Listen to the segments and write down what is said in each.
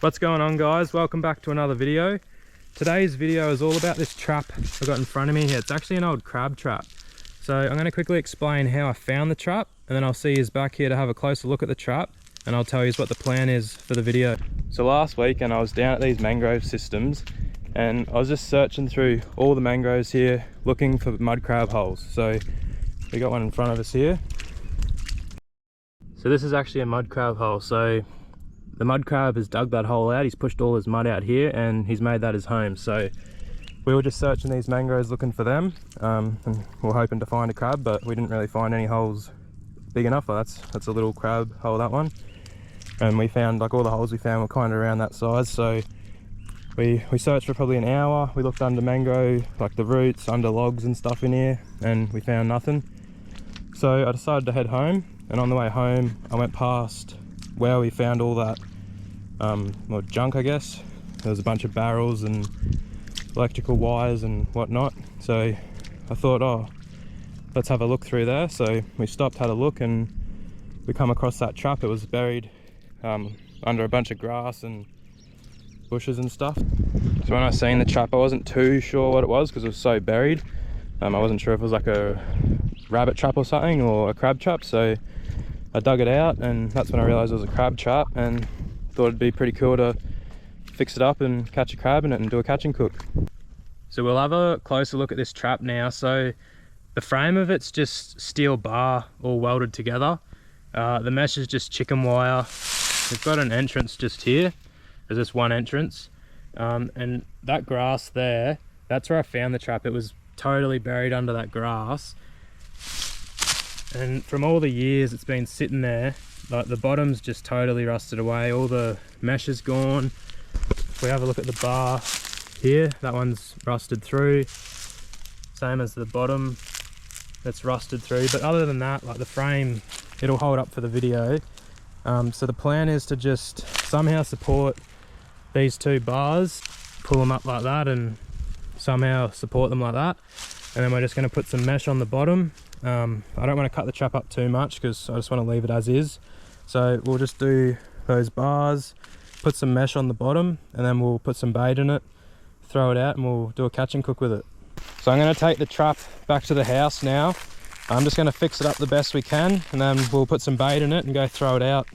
What's going on, guys? Welcome back to another video. Today's video is all about this trap I've got in front of me here. It's actually an old crab trap. So I'm going to quickly explain how I found the trap, and then I'll see you back here to have a closer look at the trap, and I'll tell you what the plan is for the video. So last weekend I was down at these mangrove systems and I was just searching through all the mangroves here looking for mud crab holes. So we got one in front of us here. So this is actually a mud crab hole. So the mud crab has dug that hole out, he's pushed all his mud out here and he's made that his home. So we were just searching these mangroves looking for them, and we we're hoping to find a crab, but we didn't really find any holes big enough. Well, that's a little crab hole, that one. And we found, like, all the holes we found were kind of around that size. So we searched for probably an hour. We looked under mangrove, like the roots, under logs and stuff in here, and we found nothing. So I decided to head home, and on the way home I went past where we found all that well, junk, I guess. There was a bunch of barrels and electrical wires and whatnot. So I thought, oh, let's have a look through there. So we stopped, had a look, and we come across that trap. It was buried under a bunch of grass and bushes and stuff. So when I seen the trap, I wasn't too sure what it was because it was so buried. I wasn't sure if it was like a rabbit trap or something, or a crab trap. So I dug it out, and that's when I realized it was a crab trap, and thought it'd be pretty cool to fix it up and catch a crab in it and do a catch and cook. So we'll have a closer look at this trap now. So the frame of it's just steel bar all welded together. The mesh is just chicken wire. We've got an entrance just here. There's just one entrance, and that grass there, that's where I found the trap. It was totally buried under that grass, and from all the years it's been sitting there, like, the bottom's just totally rusted away. All the mesh is gone. If we have a look at the bar here, that one's rusted through, same as the bottom, that's rusted through. But other than that, like, the frame, it'll hold up for the video. So the plan is to just somehow support these two bars, pull them up like that, and somehow support them like that. And then we're just going to put some mesh on the bottom. I don't want to cut the trap up too much because I just want to leave it as is. So we'll just do those bars, put some mesh on the bottom, and then we'll put some bait in it, throw it out, and we'll do a catch and cook with it. So I'm going to take the trap back to the house now. I'm just going to fix it up the best we can, and then we'll put some bait in it and go throw it out.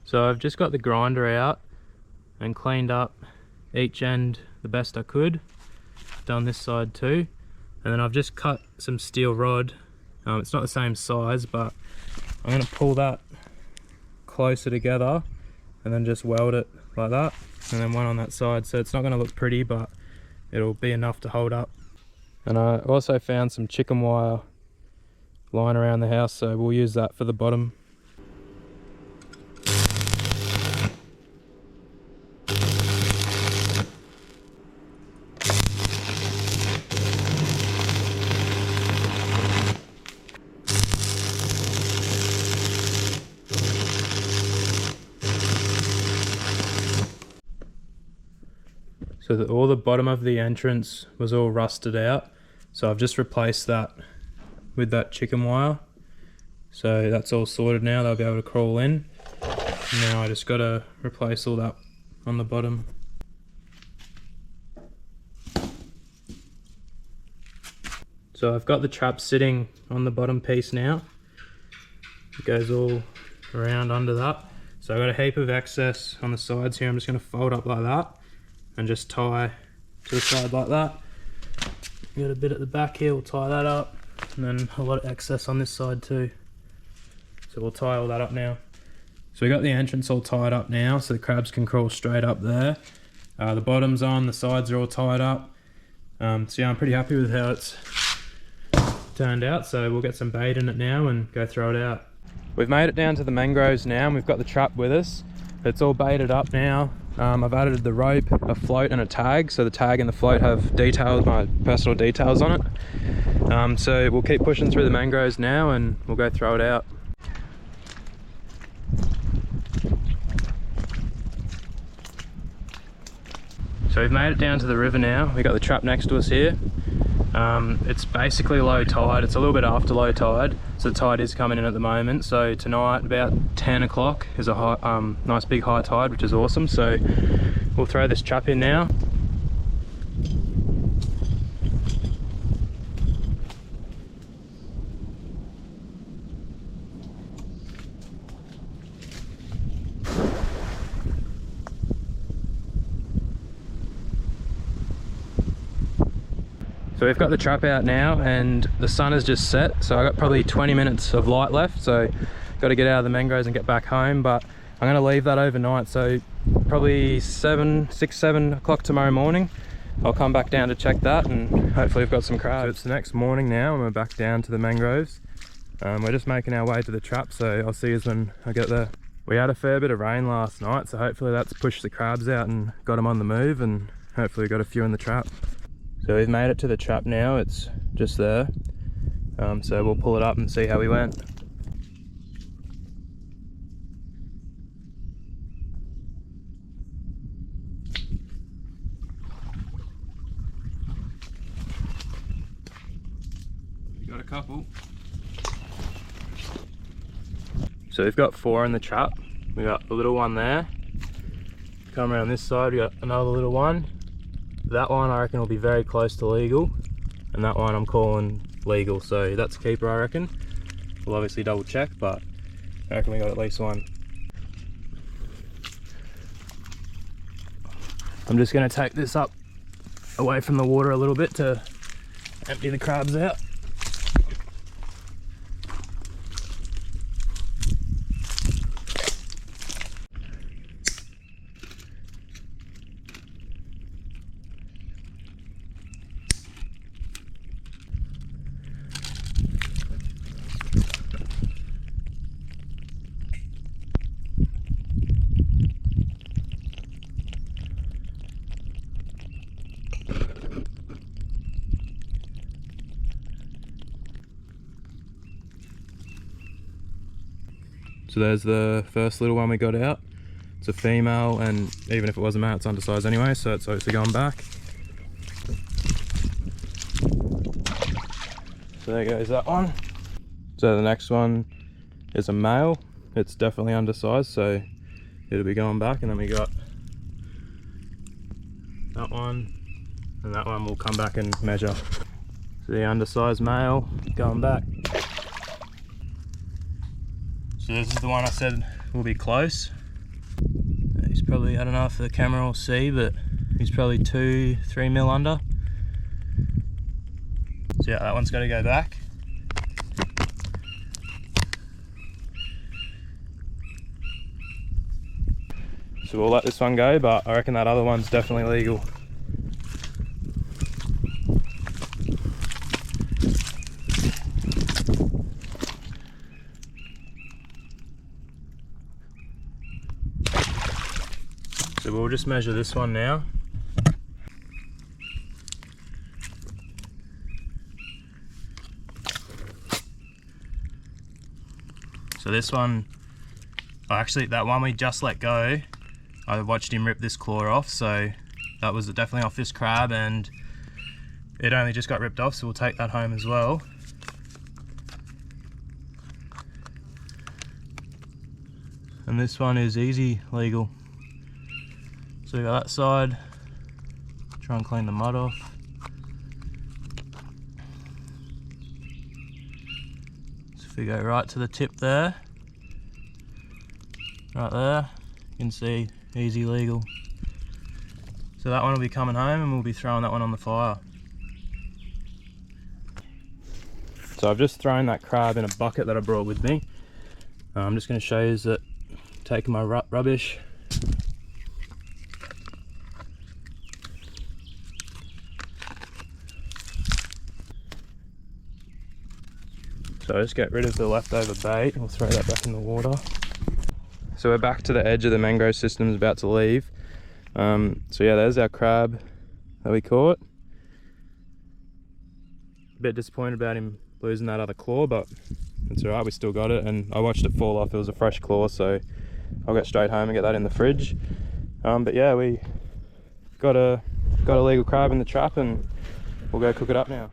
So I've just got the grinder out and cleaned up each end the best I could. Done this side too. And then I've just cut some steel rod. It's not the same size, but I'm going to pull that closer together and then just weld it like that, and then one on that side. So it's not going to look pretty, but it'll be enough to hold up. And I also found some chicken wire lying around the house, so we'll use that for the bottom. So that all the bottom of the entrance was all rusted out. So I've just replaced that with that chicken wire. So that's all sorted now, they'll be able to crawl in. Now I just got to replace all that on the bottom. So I've got the trap sitting on the bottom piece now. It goes all around under that. So I've got a heap of excess on the sides here. I'm just going to fold up like that and just tie to the side like that. Got a bit at the back here, we'll tie that up, and then a lot of excess on this side too. So we'll tie all that up now. So we got the entrance all tied up now, so the crabs can crawl straight up there. The bottom's on, the sides are all tied up. So yeah, I'm pretty happy with how it's turned out. So we'll get some bait in it now and go throw it out. We've made it down to the mangroves now, and we've got the trap with us. It's all baited up now. I've added the rope, a float and a tag, so the tag and the float have details, my personal details on it. So we'll keep pushing through the mangroves now and we'll go throw it out. So we've made it down to the river now. We've got the trap next to us here. It's basically low tide. It's a little bit after low tide, so the tide is coming in at the moment. So tonight about 10 o'clock is a high, nice big high tide, which is awesome. So we'll throw this trap in now. So we've got the trap out now and the sun has just set, so I got probably 20 minutes of light left, so got to get out of the mangroves and get back home. But I'm going to leave that overnight, so probably 6, 7 o'clock tomorrow morning I'll come back down to check that, and hopefully we've got some crabs. So it's the next morning now and we're back down to the mangroves. We're just making our way to the trap, so I'll see you when I get there. We had a fair bit of rain last night, so hopefully that's pushed the crabs out and got them on the move, and hopefully we got a few in the trap. So we've made it to the trap now, it's just there. So we'll pull it up and see how we went. We got a couple. So we've got 4 in the trap. We got a little one there. Come around this side, we got another little one. That one I reckon will be very close to legal, and that one I'm calling legal, so that's a keeper I reckon. We'll obviously double check, but I reckon we got at least one. I'm just going to take this up away from the water a little bit to empty the crabs out. So there's the first little one we got out. It's a female, and even if it was a male, it's undersized anyway, so it's obviously going back. So there goes that one. So the next one is a male. It's definitely undersized, so it'll be going back. And then we got that one, and that one will come back and measure. So the undersized male going back. So this is the one I said will be close. He's probably, I don't know if the camera will see, but he's probably 2-3 mil under. So yeah, that one's got to go back. So we'll let this one go, but I reckon that other one's definitely legal. So we'll just measure this one now. So this one, actually that one we just let go, I watched him rip this claw off, so that was definitely off this crab, and it only just got ripped off, so we'll take that home as well. And this one is easy legal. So we got that side, try and clean the mud off. So if we go right to the tip there, right there, you can see easy legal. So that one will be coming home, and we'll be throwing that one on the fire. So I've just thrown that crab in a bucket that I brought with me. I'm just going to show you that taking my rubbish. So I just get rid of the leftover bait, we'll throw that back in the water. So we're back to the edge of the mangrove system, about to leave. So yeah, there's our crab that we caught. A bit disappointed about him losing that other claw, but it's alright, we still got it, and I watched it fall off. It was a fresh claw, so I'll get straight home and get that in the fridge. But yeah, we got a legal crab in the trap, and we'll go cook it up now.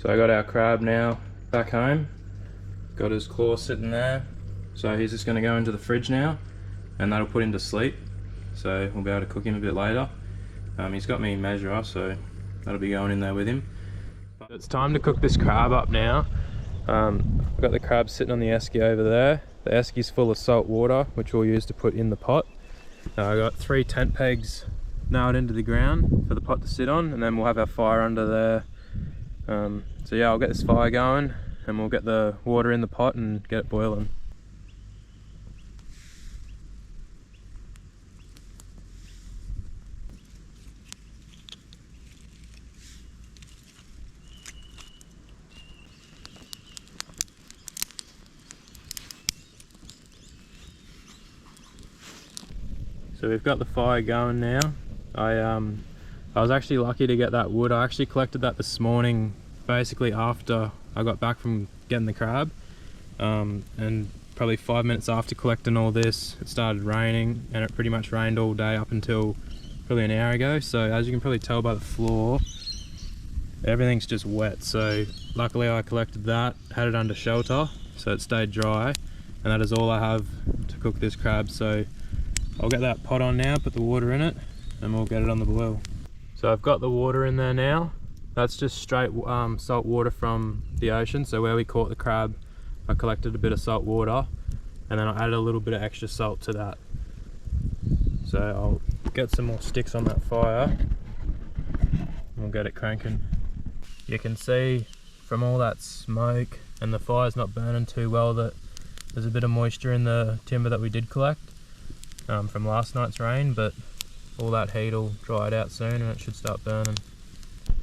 So I got our crab now back home. Got his claw sitting there. So he's just going to go into the fridge now, and that'll put him to sleep. So we'll be able to cook him a bit later. He's got me measurer, so that'll be going in there with him. But it's time to cook this crab up now. I've got the crab sitting on the esky over there. The esky's full of salt water, which we'll use to put in the pot. I got 3 tent pegs nailed into the ground for the pot to sit on, and then we'll have our fire under there. So yeah, I'll get this fire going and we'll get the water in the pot and get it boiling. So we've got the fire going now. I was actually lucky to get that wood. I actually collected that this morning, basically after I got back from getting the crab. And probably 5 minutes after collecting all this, it started raining, and it pretty much rained all day up until probably an hour ago. So as you can probably tell by the floor, everything's just wet. So luckily I collected that, had it under shelter, so it stayed dry, and that is all I have to cook this crab. So I'll get that pot on now, put the water in it, and we'll get it on the boil. So I've got the water in there now. That's just straight salt water from the ocean. So where we caught the crab, I collected a bit of salt water, and then I added a little bit of extra salt to that. So I'll get some more sticks on that fire, and we'll get it cranking. You can see from all that smoke, and the fire's not burning too well, that there's a bit of moisture in the timber that we did collect from last night's rain, but all that heat will dry it out soon and it should start burning.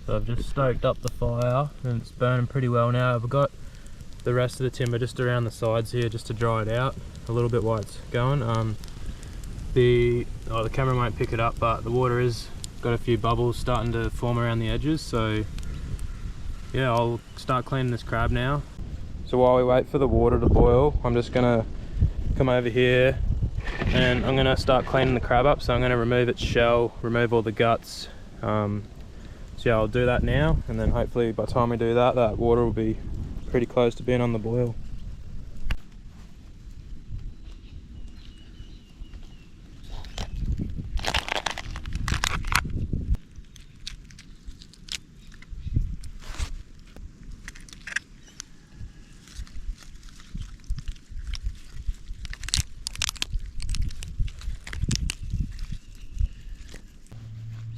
So I've just stoked up the fire and it's burning pretty well now. I've got the rest of the timber just around the sides here just to dry it out a little bit while it's going. The camera won't pick it up, but the water has got a few bubbles starting to form around the edges. So yeah, I'll start cleaning this crab now. So while we wait for the water to boil, I'm just gonna come over here and I'm gonna start cleaning the crab up. So I'm gonna remove its shell, remove all the guts. So yeah, I'll do that now, and then hopefully by the time we do that, that water will be pretty close to being on the boil.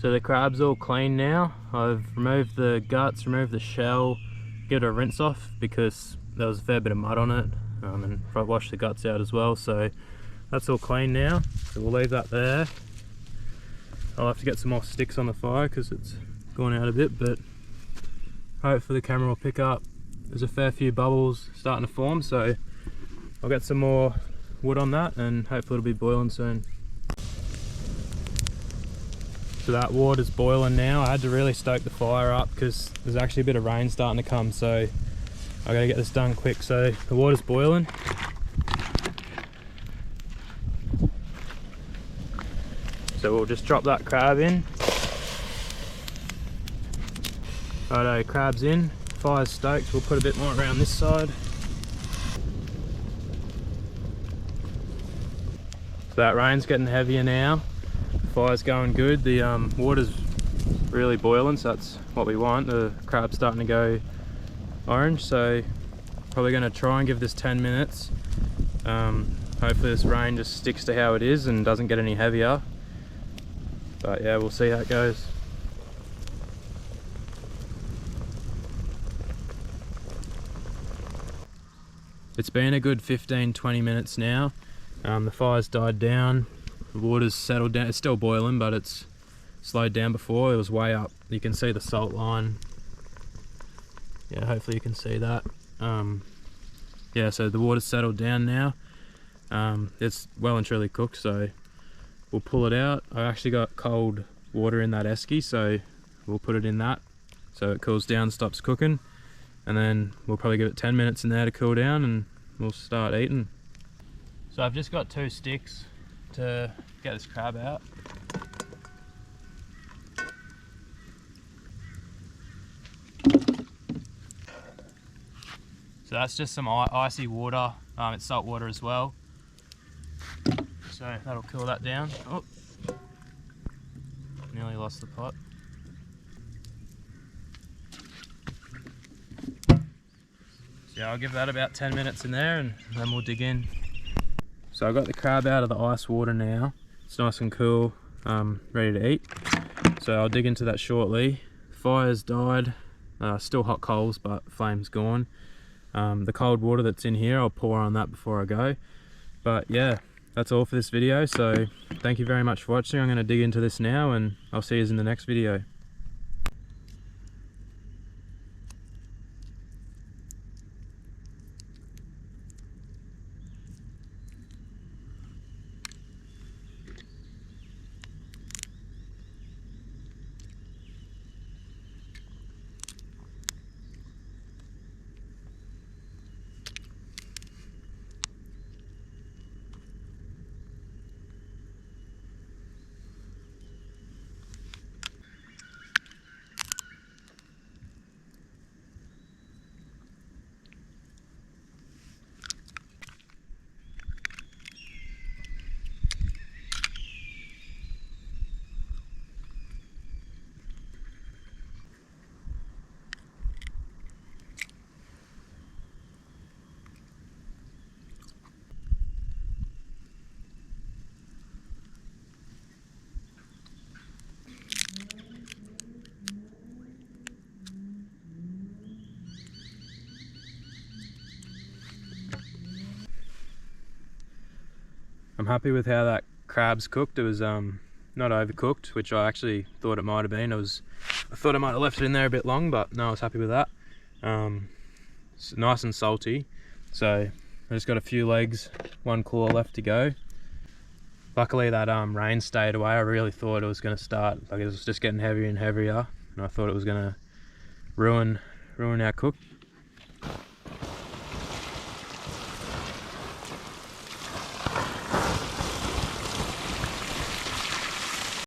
So the crab's all clean now. I've removed the guts, removed the shell, give it a rinse off because there was a fair bit of mud on it, and I washed the guts out as well. So that's all clean now. So we'll leave that there. I'll have to get some more sticks on the fire because it's gone out a bit, but hopefully the camera will pick up. There's a fair few bubbles starting to form, so I'll get some more wood on that and hopefully it'll be boiling soon. So that water's boiling now. I had to really stoke the fire up because there's actually a bit of rain starting to come, so I gotta get this done quick. So the water's boiling. So we'll just drop that crab in. Righto, crab's in, fire's stoked. We'll put a bit more around this side. So that rain's getting heavier now. Fire's going good. The water's really boiling, so that's what we want. The crab's starting to go orange, so probably going to try and give this 10 minutes. Hopefully this rain just sticks to how it is and doesn't get any heavier. But yeah, we'll see how it goes. It's been a good 15-20 minutes now. The fire's died down. The water's settled down. It's still boiling, but it's slowed down. Before it was way up. You can see the salt line. Yeah, hopefully you can see that. Yeah, so the water's settled down now. It's well and truly cooked, so we'll pull it out. I actually got cold water in that esky, so we'll put it in that so it cools down, stops cooking, and then we'll probably give it 10 minutes in there to cool down and we'll start eating. So I've just got 2 sticks to get this crab out. So that's just some icy water. It's salt water as well. So that'll cool that down. Oh, nearly lost the pot. So yeah, I'll give that about 10 minutes in there and then we'll dig in. So I got the crab out of the ice water now. It's nice and cool, ready to eat. So I'll dig into that shortly. Fire's died, still hot coals, but flame's gone. The cold water that's in here, I'll pour on that before I go. But yeah, that's all for this video. So thank you very much for watching. I'm going to dig into this now and I'll see you in the next video. I'm happy with how that crab's cooked. It was not overcooked, which I actually thought it might have been. I thought I might have left it in there a bit long, but no, I was happy with that. It's nice and salty. So I just got a few legs, one claw left to go. Luckily that rain stayed away. I really thought it was going to start, like it was just getting heavier and heavier, and I thought it was going to ruin our cook.